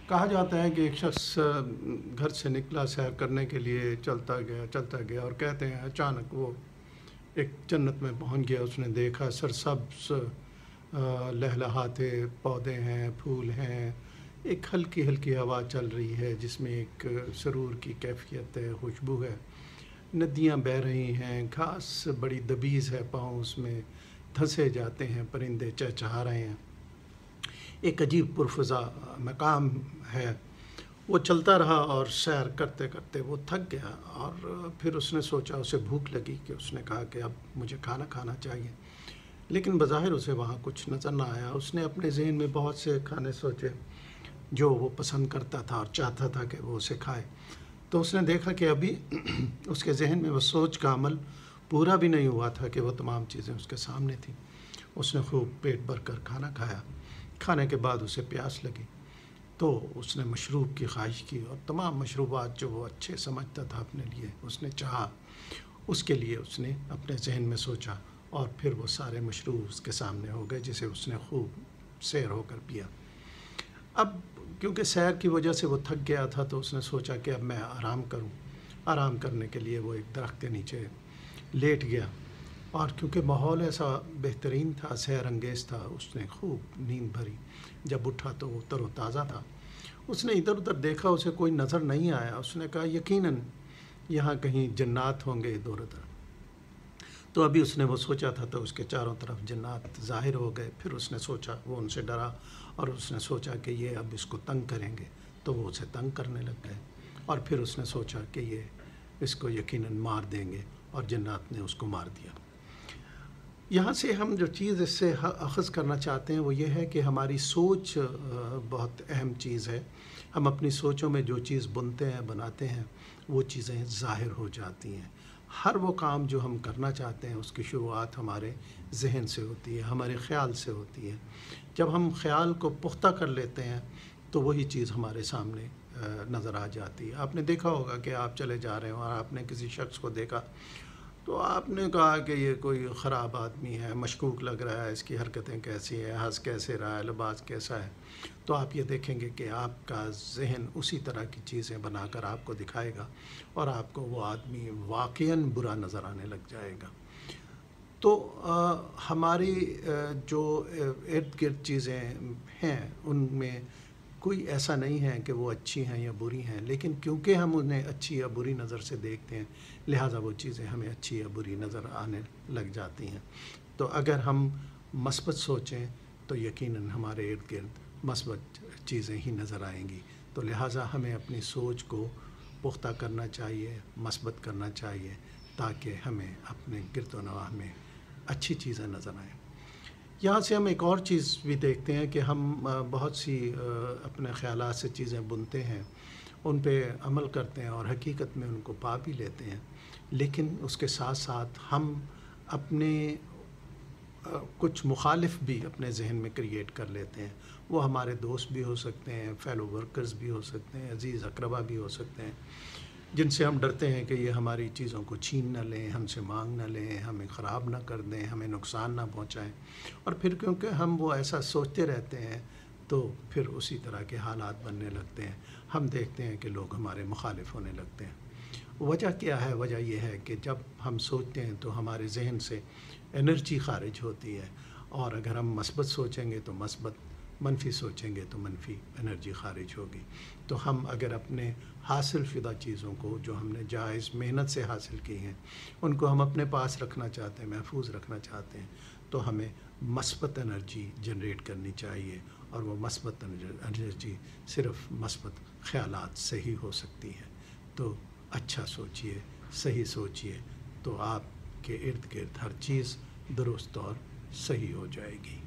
کہا جاتا ہے کہ ایک شخص گھر سے نکلا سیر کرنے کے لیے، چلتا گیا اور کہتے ہیں اچانک وہ ایک جنت میں پہنچ گیا۔ اس نے دیکھا سرسبز لہلہاتے پودے ہیں، پھول ہیں، ایک ہلکی ہلکی ہوا چل رہی ہے جس میں ایک سرور کی کیفیت ہے، خوشبو ہے، ندیاں بہہ رہی ہیں، گھاس بڑی دبیز ہے، پاؤں اس میں دھنسے جاتے ہیں، پرندے چہچہا رہے ہیں، ایک عجیب پرفضا مقام ہے۔ وہ چلتا رہا اور سیر کرتے کرتے وہ تھک گیا، اور پھر اس نے سوچا، اسے بھوک لگی کہ اس نے کہا کہ اب مجھے کھانا کھانا چاہیے، لیکن بظاہر اسے وہاں کچھ نظر نہ آیا۔ اس نے اپنے ذہن میں بہت سے کھانے سوچے جو وہ پسند کرتا تھا اور چاہتا تھا کہ وہ اسے کھائے، تو اس نے دیکھا کہ ابھی اس کے ذہن میں وہ سوچ کا عمل پورا بھی نہیں ہوا تھا کہ وہ تمام چیزیں اس کے سامنے تھیں۔ اس نے خوب پیٹ بھر کر کھانا کھایا۔ کھانے کے بعد اسے پیاس لگی تو اس نے مشروب کی خواہش کی، اور تمام مشروبات جو وہ اچھے سمجھتا تھا اپنے لیے اس نے چاہا، اس کے لیے اس نے اپنے ذہن میں سوچا، اور پھر وہ سارے مشروب اس کے سامنے ہو گئے جسے اس نے خوب سیر ہو کر پیا۔ اب کیونکہ سیر کی وجہ سے وہ تھک گیا تھا تو اس نے سوچا کہ اب میں آرام کروں۔ آرام کرنے کے لیے وہ ایک درخت کے نیچے لیٹ گیا، اور کیونکہ ماحول ایسا بہترین تھا، سیر انگیز تھا، اس نے خوب نیند بھری۔ جب اٹھا تو وہ تر و تازہ تھا۔ اس نے ادھر ادھر دیکھا، اسے کوئی نظر نہیں آیا۔ اس نے کہا یقیناً یہاں کہیں جنات ہوں گے ادھر ادھر۔ تو ابھی اس نے وہ سوچا تھا تو اس کے چاروں طرف جنات ظاہر ہو گئے۔ پھر اس نے سوچا، وہ ان سے ڈرا اور اس نے سوچا کہ یہ اب اس کو تنگ کریں گے، تو وہ اسے تنگ کرنے لگ گئے، اور پھر اس نے سوچا کہ یہ اس کو یقیناً مار دیں گے، اور جنات نے اس کو مار دیا۔ یہاں سے ہم جو چیز اس سے اخذ کرنا چاہتے ہیں وہ یہ ہے کہ ہماری سوچ بہت اہم چیز ہے۔ ہم اپنی سوچوں میں جو چیز بنتے ہیں، بناتے ہیں، وہ چیزیں ظاہر ہو جاتی ہیں۔ ہر وہ کام جو ہم کرنا چاہتے ہیں اس کی شروعات ہمارے ذہن سے ہوتی ہے، ہمارے خیال سے ہوتی ہے۔ جب ہم خیال کو پختہ کر لیتے ہیں تو وہی چیز ہمارے سامنے نظر آ جاتی ہے۔ آپ نے دیکھا ہوگا کہ آپ چلے جا رہے ہو اور آپ نے کسی شخص کو دیکھا تو آپ نے کہا کہ یہ کوئی خراب آدمی ہے، مشکوک لگ رہا ہے، اس کی حرکتیں کیسی ہیں، ہنس کیسے رہا ہے، لباس کیسا ہے، تو آپ یہ دیکھیں گے کہ آپ کا ذہن اسی طرح کی چیزیں بنا کر آپ کو دکھائے گا، اور آپ کو وہ آدمی واقعاً برا نظر آنے لگ جائے گا۔ تو ہماری جو ارد گرد چیزیں ہیں ان میں کوئی ایسا نہیں ہے کہ وہ اچھی ہیں یا بری ہیں، لیکن کیونکہ ہم انہیں اچھی یا بری نظر سے دیکھتے ہیں لہٰذا وہ چیزیں ہمیں اچھی یا بری نظر آنے لگ جاتی ہیں۔ تو اگر ہم مثبت سوچیں تو یقیناً ہمارے ارد گرد مثبت چیزیں ہی نظر آئیں گی۔ تو لہٰذا ہمیں اپنی سوچ کو پختہ کرنا چاہیے، مثبت کرنا چاہیے، تاکہ ہمیں اپنے گرد و نواح میں اچھی چیزیں نظر آئیں۔ یہاں سے ہم ایک اور چیز بھی دیکھتے ہیں کہ ہم بہت سی اپنے خیالات سے چیزیں بنتے ہیں، ان پہ عمل کرتے ہیں اور حقیقت میں ان کو پا بھی لیتے ہیں، لیکن اس کے ساتھ ساتھ ہم اپنے کچھ مخالف بھی اپنے ذہن میں کریٹ کر لیتے ہیں۔ وہ ہمارے دوست بھی ہو سکتے ہیں، فیلو ورکرز بھی ہو سکتے ہیں، عزیز اقربا بھی ہو سکتے ہیں، جن سے ہم ڈرتے ہیں کہ یہ ہماری چیزوں کو چھین نہ لیں، ہم سے مانگ نہ لیں، ہمیں خراب نہ کر دیں، ہمیں نقصان نہ پہنچائیں، اور پھر کیونکہ ہم وہ ایسا سوچتے رہتے ہیں تو پھر اسی طرح کے حالات بننے لگتے ہیں۔ ہم دیکھتے ہیں کہ لوگ ہمارے مخالف ہونے لگتے ہیں۔ وجہ کیا ہے؟ وجہ یہ ہے کہ جب ہم سوچتے ہیں تو ہمارے ذہن سے انرجی خارج ہوتی ہے، اور اگر ہم مثبت سوچیں گے تو مثبت، منفی سوچیں گے تو منفی انرجی خارج ہوگی۔ تو ہم اگر اپنے حاصل شدہ چیزوں کو جو ہم نے جائز محنت سے حاصل کی ہیں ان کو ہم اپنے پاس رکھنا چاہتے ہیں، محفوظ رکھنا چاہتے ہیں، تو ہمیں مثبت انرجی جنریٹ کرنی چاہیے، اور وہ مثبت انرجی صرف مثبت خیالات سے ہی ہو سکتی ہے۔ تو اچھا سوچئے، صحیح سوچئے، تو آپ کے ارد گرد ہر چیز درست اور صحیح ہو جائے گی۔